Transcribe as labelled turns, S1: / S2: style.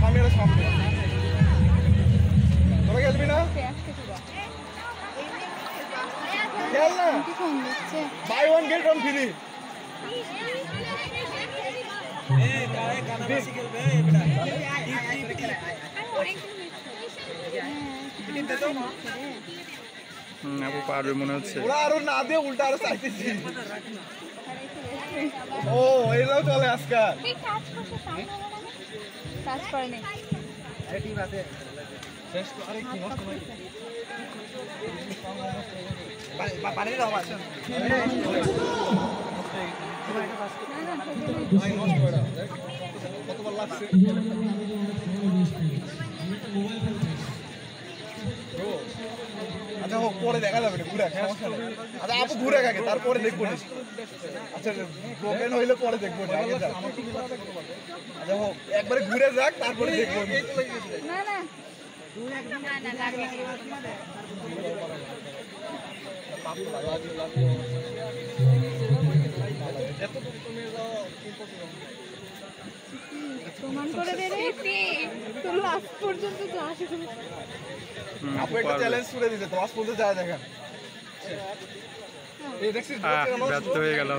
S1: সামনে সামনে তোরা খেলবি না খেল না buy one get one free
S2: আপু পারবে মনে হচ্ছে
S1: ওরা আরো না দিয়ে উল্টা আরো চাইতেছি ও এরাও চলে আজকাল
S3: কাজ করে নাই
S1: ঠিক আছে শেষ আরে কি নষ্ট হই পানি দাও বাস কতবার লাগছে আচ্ছা হোক পরে দেখা যাবে ঘুরে সমস্যা নেই আচ্ছা আপু ঘুরে আগে তারপরে দেখবো আচ্ছা ব্রোকেন হইলে পরে দেখবো আচ্ছা হোক একবারে ঘুরে যাক তারপরে দেখবো
S3: না না না লাগে প্রমাণ করে দে রে তো লাস্ট পর্যন্ত যা আসে তুমি
S1: আপু একটা চ্যালেঞ্জ করে দিতে তো লাস্ট পর্যন্ত যায় দেখেন এই দেখছিস
S2: ব্যর্থ হয়ে গেল